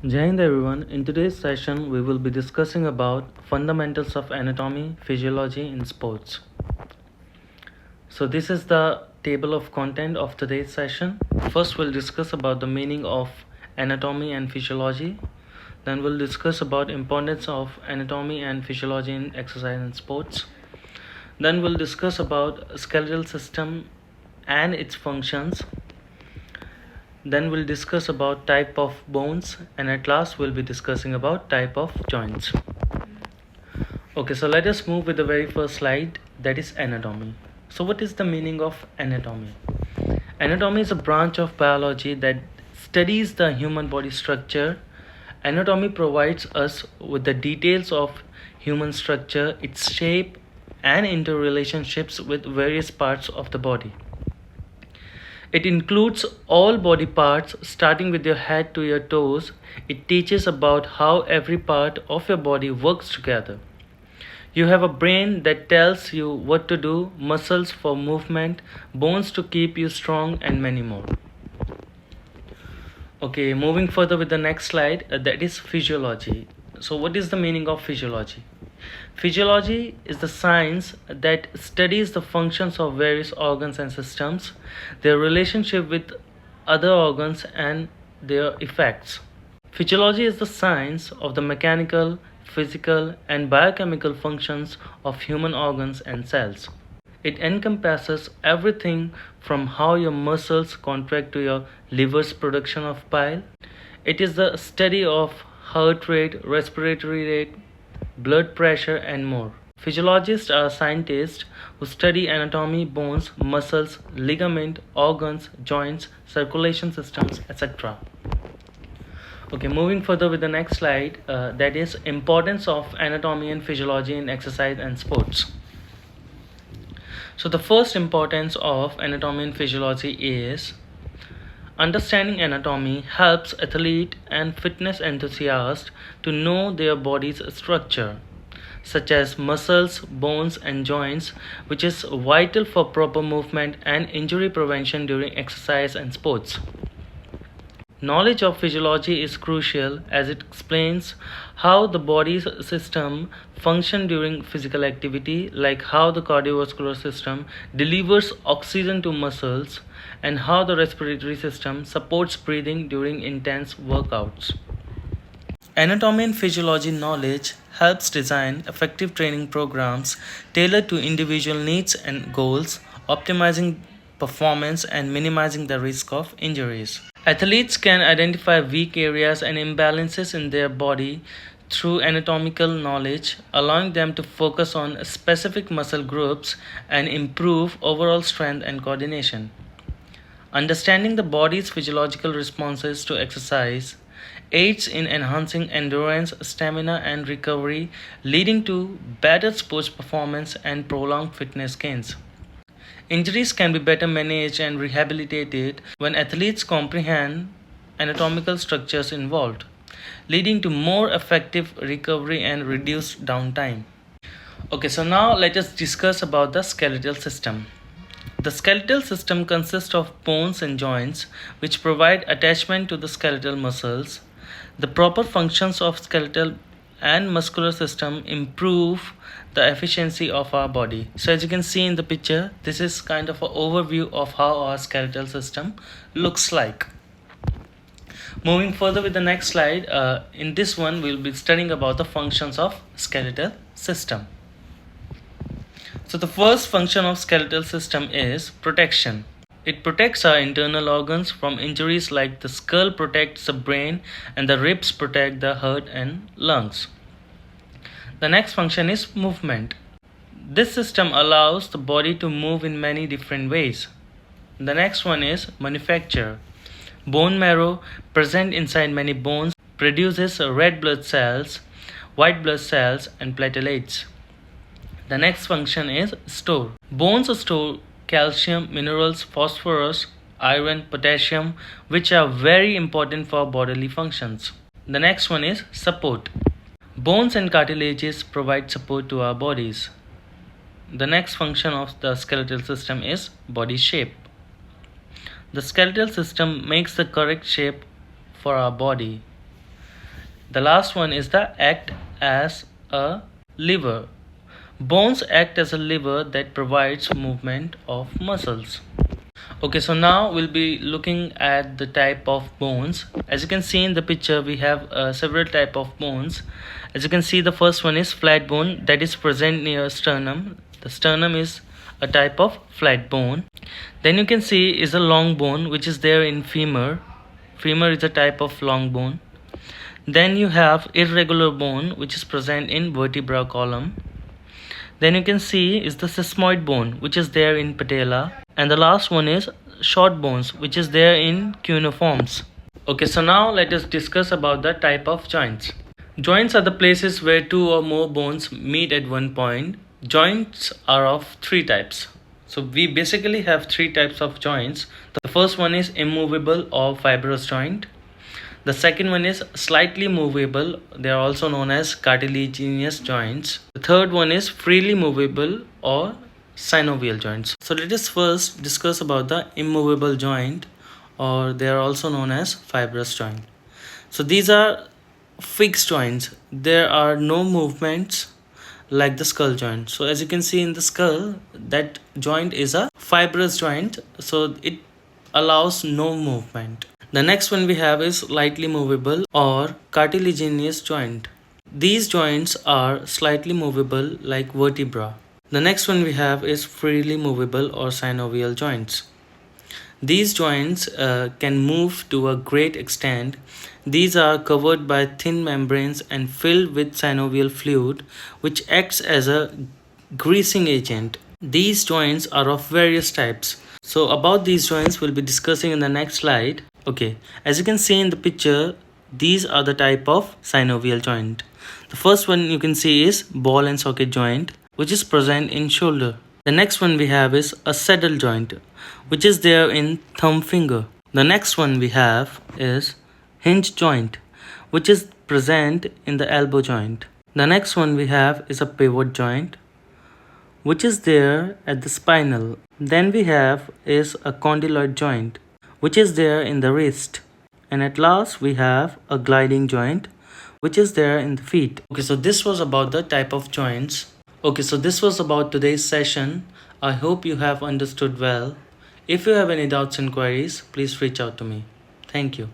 Jai Hind everyone. In today's session, we will be discussing about fundamentals of anatomy, physiology in sports. So this is the table of content of today's session. First, we'll discuss about the meaning of anatomy and physiology. Then we'll discuss about importance of anatomy and physiology in exercise and sports. Then we'll discuss about skeletal system and its functions. Then we'll discuss about type of bones, and at last we'll be discussing about type of joints. Okay, so let us move with the very first slide, that is anatomy. So what is the meaning of anatomy? Anatomy is a branch of biology that studies the human body structure. Anatomy provides us with the details of human structure, its shape, and interrelationships with various parts of the body. It includes all body parts starting with your head to your toes. It teaches about how every part of your body works together. You have a brain that tells you what to do, muscles for movement, bones to keep you strong, and many more. Okay, moving further with the next slide, that is physiology. So, what is the meaning of physiology? Physiology is the science that studies the functions of various organs and systems, their relationship with other organs, and their effects. Physiology is the science of the mechanical, physical, and biochemical functions of human organs and cells. It encompasses everything from how your muscles contract to your liver's production of bile. It is the study of heart rate, respiratory rate, blood pressure, and more. Physiologists are scientists who study anatomy, bones, muscles, ligament, organs, joints, circulation systems, etc. Okay, moving further with the next slide, that is importance of anatomy and physiology in exercise and sports. So the first importance of anatomy and physiology is understanding anatomy helps athlete and fitness enthusiasts to know their body's structure, such as muscles, bones, and joints, which is vital for proper movement and injury prevention during exercise and sports. Knowledge of physiology is crucial as it explains how the body's system function during physical activity, like how the cardiovascular system delivers oxygen to muscles and how the respiratory system supports breathing during intense workouts. Anatomy and physiology knowledge helps design effective training programs tailored to individual needs and goals, optimizing performance and minimizing the risk of injuries. Athletes can identify weak areas and imbalances in their body through anatomical knowledge, allowing them to focus on specific muscle groups and improve overall strength and coordination. Understanding the body's physiological responses to exercise aids in enhancing endurance, stamina, and recovery, leading to better sports performance and prolonged fitness gains. Injuries can be better managed and rehabilitated when athletes comprehend anatomical structures involved, leading to more effective recovery and reduced downtime. Okay, so now let us discuss about the skeletal system. The skeletal system consists of bones and joints which provide attachment to the skeletal muscles. The proper functions of skeletal and muscular system improve the efficiency of our body. So as you can see in the picture, this is kind of an overview of how our skeletal system looks like. Moving further with the next slide, in this one we'll be studying about the functions of skeletal system. So the first function of skeletal system is protection. It protects our internal organs from injuries, like the skull protects the brain and the ribs protect the heart and lungs. The next function is movement. This system allows the body to move in many different ways. The next one is manufacture. Bone marrow, present inside many bones, produces red blood cells, white blood cells, and platelets. The next function is store. Bones store calcium, minerals, phosphorus, iron, potassium, which are very important for bodily functions. The next one is support. Bones and cartilages provide support to our bodies. The next function of the skeletal system is body shape. The skeletal system makes the correct shape for our body. The last one is the act as a lever. Bones act as a lever that provides movement of muscles. Okay, so now we'll be looking at the type of bones. As you can see in the picture, we have several type of bones. As you can see, the first one is flat bone that is present near sternum. The sternum is a type of flat bone. Then you can see is a long bone which is there in femur. Femur is a type of long bone. Then you have irregular bone which is present in vertebral column. Then you can see is the sesamoid bone which is there in patella. And the last one is short bones which is there in cuneiforms. Okay, so now let us discuss about the type of joints. Joints are the places where two or more bones meet at one point. Joints are of three types. So we basically have three types of joints. The first one is immovable or fibrous joint. The second one is slightly movable. They are also known as cartilaginous joints. The third one is freely movable or synovial joints. So let us first discuss about the immovable joint, or they are also known as fibrous joint. So these are fixed joints. There are no movements like the skull joint. So as you can see in the skull, that joint is a fibrous joint, so it allows no movement. The next one we have is lightly movable or cartilaginous joint. These joints are slightly movable like vertebra. The next one we have is freely movable or synovial joints. These joints can move to a great extent. These are covered by thin membranes and filled with synovial fluid, which acts as a greasing agent. These joints are of various types. So about these joints we'll be discussing in the next slide. Okay, as you can see in the picture, these are the type of synovial joint. The first one you can see is ball and socket joint, which is present in shoulder. The next one we have is a saddle joint, which is there in thumb finger. The next one we have is hinge joint, which is present in the elbow joint. The next one we have is a pivot joint, which is there at the spinal. Then we have is a condyloid joint, which is there in the wrist. And at last we have a gliding joint, which is there in the feet. Okay, so this was about the type of joints. Okay, so this was about today's session. I hope you have understood well. If you have any doubts and queries, please reach out to me. Thank you.